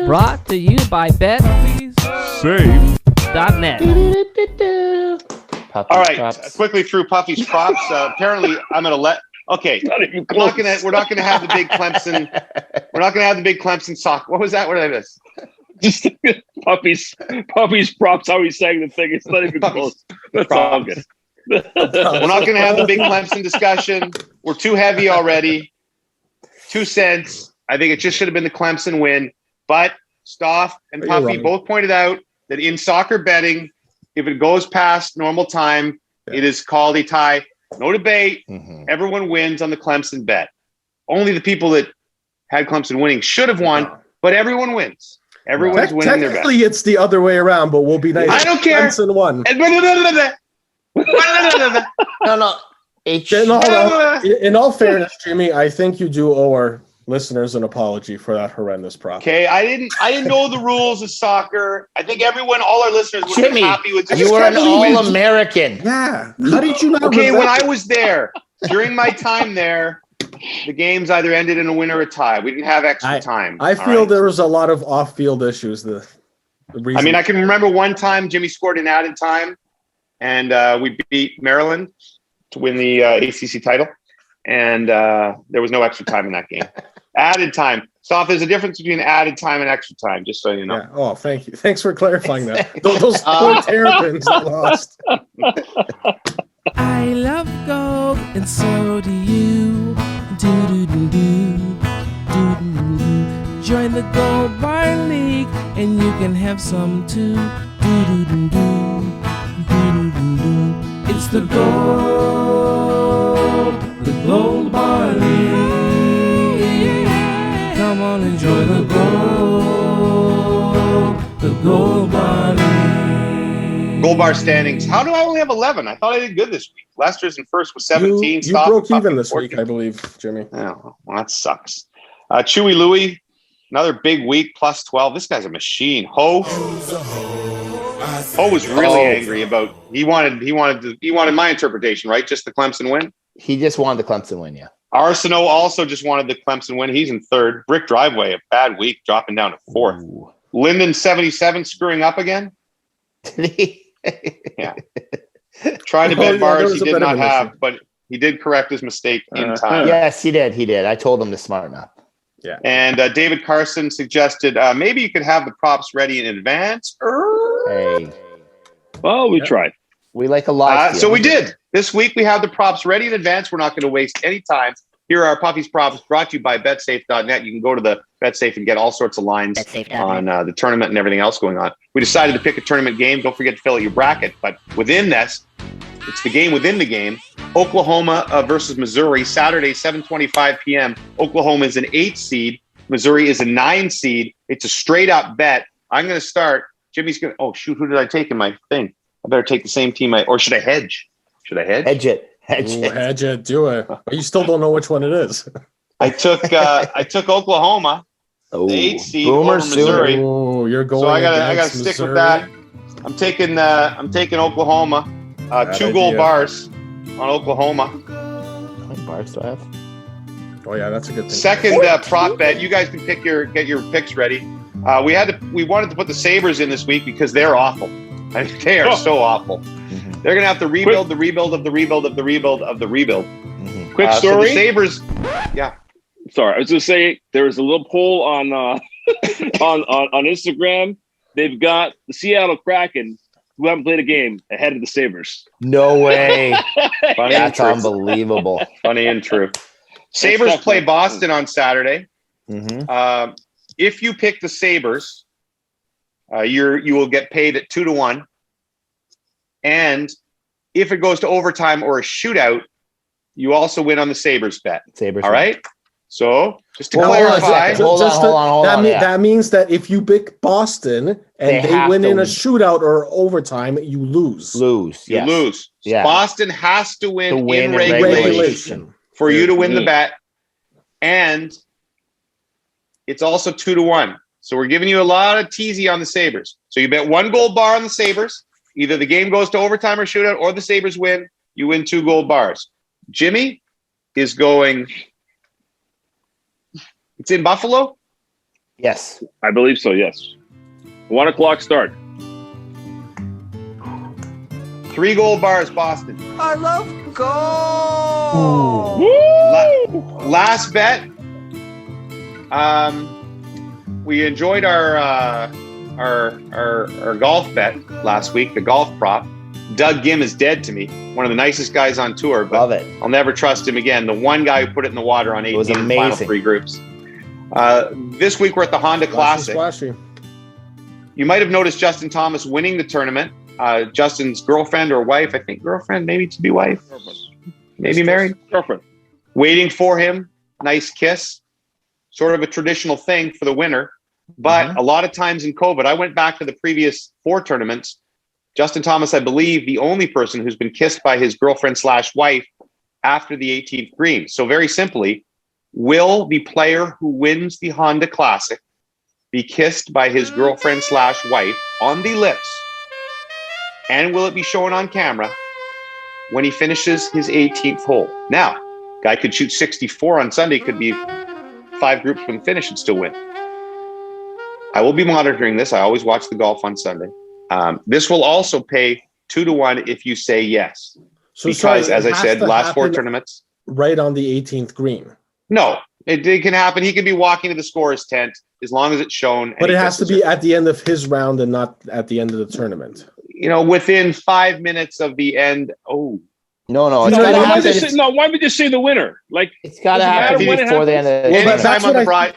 Brought to you by BetSafe.net. All right, quickly through Puffy's props. Apparently, I'm going to let. Okay, we're not going to have the big Clemson. We're not going to have the big Clemson sock. What was that? What did I miss? Just Puffy's props. How he's saying the thing. It's not even close. That's all good. We're not going to have the big Clemson discussion. We're too heavy already. 2 cents. I think it just should have been the Clemson win. But Stoff and Puffy both pointed out that in soccer betting, if it goes past normal time, it is called a tie. No debate. Everyone wins on the Clemson bet. Only the people that had Clemson winning should have won, but everyone wins. Everyone's winning their bet. Technically, it's the other way around, but we'll be nice. I don't care. Clemson won. No. In all fairness, Jimmy, I think you do owe our listeners an apology for that horrendous prop. Okay, I didn't know the rules of soccer. I think all our listeners would be happy with this. You were an All-American. Yeah. How did you not? Okay, when I was there, during my time there, the games either ended in a win or a tie. We didn't have extra time. I feel there was a lot of off-field issues. I can remember one time Jimmy scored in added time, and we beat Maryland to win the ACC title, and there was no extra time in that game. Added time. So there's a difference between added time and extra time, just so you know. Yeah. Oh, thank you. Thanks for clarifying that. Those poor terrapins lost. I love gold, and so do you. Do-do-do-do. Do-do-do-do. Join the Gold Bar League, and you can have some too. Do-do-do-do. Do-do-do-do. It's the Gold Bar League. Come on, enjoy the Gold Bar League. Gold Bar standings. How do I only have 11? I thought I did good this week. Lester's in first with 17. You broke even this week, I believe, Jimmy. Oh, well, that sucks. Chewy Louie, another big week, plus 12. This guy's a machine. Ho was really angry about. He wanted my interpretation, right? Just the Clemson win. He just wanted the Clemson win, yeah. Arsenault also just wanted the Clemson win. He's in third. Brick Driveway, a bad week, dropping down to fourth. Ooh. Linden 77 screwing up again. Yeah. Tried to bet bars he did not have, but he did correct his mistake in time. Yes, he did. I told him to smarten up. Yeah. And David Carson suggested maybe you could have the props ready in advance. Hey. Well, we tried. We like a lot. So we did. This week we have the props ready in advance. We're not going to waste any time. Here are Puffy's props brought to you by betsafe.net. You can go to the BetSafe and get all sorts of lines on the tournament and everything else going on. We decided to pick a tournament game. Don't forget to fill out your bracket. But within this, it's the game within the game. Oklahoma versus Missouri, Saturday, 7:25 p.m. Oklahoma is an 8 seed. Missouri is a 9 seed. It's a straight-up bet. I'm going to start. Jimmy's going to – oh, shoot, who did I take in my thing? I better take the same team. Or should I hedge? Should I hedge? Hedge it. Hedge it. Do it. But you still don't know which one it is. I took Oklahoma, the 8 seed over Missouri. Oh, you're going. So I gotta stick with that. I'm taking Oklahoma. 2 gold bars on Oklahoma. How many bars do I have? Oh yeah, that's a good thing. Second prop bet. You guys can get your picks ready. We wanted to put the Sabres in this week because they're awful. I mean, they are so awful. Mm-hmm. They're going to have to rebuild the rebuild of the rebuild of the rebuild of the rebuild. Mm-hmm. Quick story. So the Sabres, yeah. Sorry, I was going to say there was a little poll on on Instagram. They've got the Seattle Kraken, who haven't played a game, ahead of the Sabres. No way. That's unbelievable. Funny and true. Sabres play Boston on Saturday. Mm-hmm. If you pick the Sabres, you will get paid at 2-1. And if it goes to overtime or a shootout, you also win on the Sabres bet. All right? So, just to clarify. Hold on. That means that if you pick Boston and they win in a shootout or overtime, you lose. You lose. Yeah. Boston has to win in regulation for you to win the bet. And it's also 2-1. So we're giving you a lot of teasy on the Sabres. So you bet 1 gold bar on the Sabres. Either the game goes to overtime or shootout, or the Sabres win. you win 2 gold bars. Jimmy is going. It's in Buffalo? Yes. I believe so, yes. 1 o'clock start. 3 gold bars, Boston. I love gold. Last bet. We enjoyed our golf bet last week, the golf prop. Doug Gim is dead to me. One of the nicest guys on tour, but Love it. I'll never trust him again. The one guy who put it in the water on 18 was in the final amazing. 3 groups. This week we're at the Honda Classic. Splashy. You might have noticed Justin Thomas winning the tournament. Justin's girlfriend or wife, I think girlfriend, maybe to be wife, maybe married, Girlfriend. waiting for him. Nice kiss. Sort of a traditional thing for the winner. But a lot of times in COVID, I went back to the previous 4 tournaments. Justin Thomas, I believe, the only person who's been kissed by his girlfriend/wife after the 18th green. So very simply, will the player who wins the Honda Classic be kissed by his girlfriend/wife on the lips? And will it be shown on camera when he finishes his 18th hole? Now, guy could shoot 64 on Sunday, could be 5 groups from the finish and still win. I will be monitoring this. I always watch the golf on Sunday. This will also pay 2-1 if you say yes. So Because, sorry, as it I has said, to last 4 happen tournaments. right on the 18th green. No, it can happen. He could be walking to the scorer's tent as long as it's shown. But it has to be at the end of his round and not at the end of the tournament. Within 5 minutes of the end. Oh, No, it's No, gotta no, happen. Why don't we just say the winner? Like, It's gotta doesn't happen matter when it before the end of the Well, tournament. that's what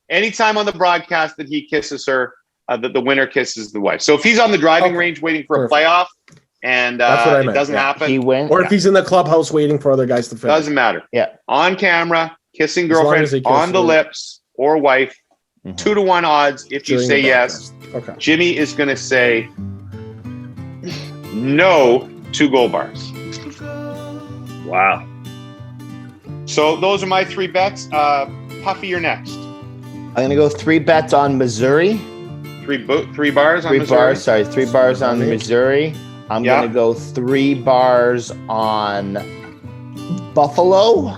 anytime on the broadcast that he kisses her, that the winner kisses the wife. So if he's on the driving range waiting for Perfect. a playoff and That's what I it meant, doesn't yeah. happen, He wins. Or if he's in the clubhouse waiting for other guys to finish. doesn't matter. Yeah. On camera, kissing As long girlfriend as he kisses on the her. lips or wife, 2-1 odds if you During say the yes. broadcast. Okay. Jimmy is going to say no 2 gold bars. wow. So those are my 3 bets. Puffy, you're next. I'm gonna go 3 bets on Missouri. 3 bars on 3 Missouri. bars. Sorry, 3 bars on Missouri. I'm Yeah. gonna go 3 bars on Buffalo,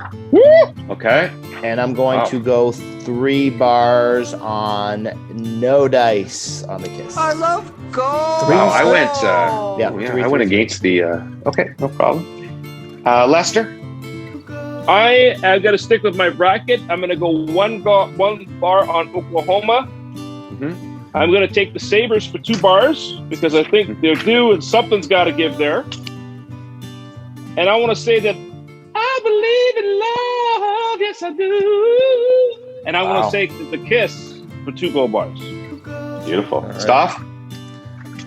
Okay. and I'm going Wow. to go 3 bars on no dice on the kiss. I love gold. Wow, I went. Yeah, I went against the. Okay, no problem. Lester. I am going to stick with my bracket. I'm going to go one bar on Oklahoma. I'm going to take the Sabres for 2 bars because I think they're due and something's got to give there. And I want to say that I believe in love. Yes, I do. And I want to take the kiss for 2 gold bars. Beautiful. right. Staff.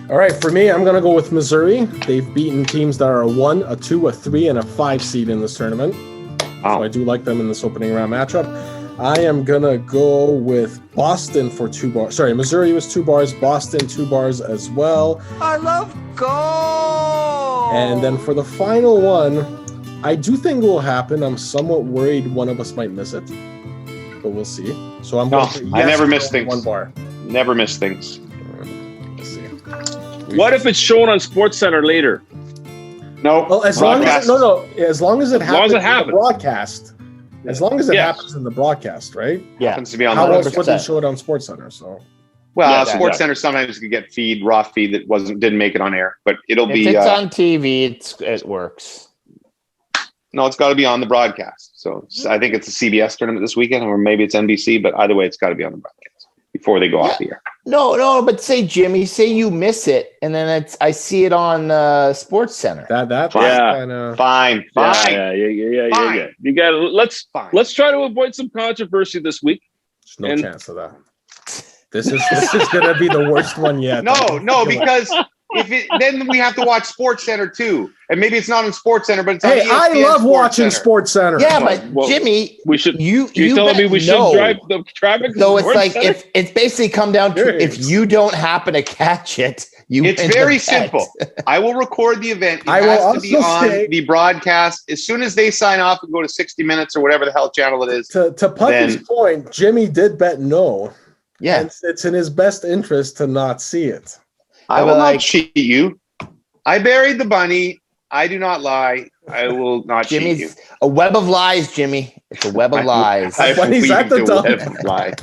All right, for me, I'm going to go with Missouri. They've beaten teams that are a 1, a 2, a 3, and a 5 seed in this tournament. So I do like them in this opening round matchup. I am going to go with Boston for 2 bars. Sorry, Missouri was 2 bars. Boston, 2 bars as well. I love gold. And then for the final one, I do think it will happen. I'm somewhat worried one of us might miss it, but we'll see. So I'm going to I never miss things. 1 bar. Never miss things. Let's see. What if it's shown on SportsCenter later? No. Well, as long as as long as it happens in the broadcast. As long as it happens in the broadcast, right? Yeah. Happens to be on How the else would they 100%. show it on SportsCenter? So Well, Yeah, SportsCenter sometimes you can get raw feed that didn't make it on air, but it'll If be. it's on TV, it works. No, it's got to be on the broadcast. So I think it's a CBS tournament this weekend, or maybe it's NBC. But either way, it's got to be on the broadcast before they go off the air. No, but say Jimmy, say you miss it, and then I see it on SportsCenter. that's Yeah. kind of Fine. Yeah. You got to let's try to avoid some controversy this week. there's no And- chance of that. This is gonna be the worst one yet. No, because then we have to watch SportsCenter too, and maybe it's not on SportsCenter, but it's on Hey, I ESPN love watching SportsCenter. SportsCenter. Yeah, but Well, Jimmy, We should. you telling me we should know. drive the traffic? to So it's like SportsCenter? if it's basically come down to if you don't happen to catch it, you It's win the very bet. simple. I will record the event. It I will has to be also on say- the broadcast as soon as they sign off and go to 60 Minutes or whatever the hell channel it is. To Puppy's Then- point, Jimmy did bet no. Yeah, And it's in his best interest to not see it. I I will will not like- cheat you. I buried the bunny I do not lie. I will not cheat you. Jimmy's a web of lies, Jimmy. It's a web of lies. I'm When he's at the weaving the dump. web of lies.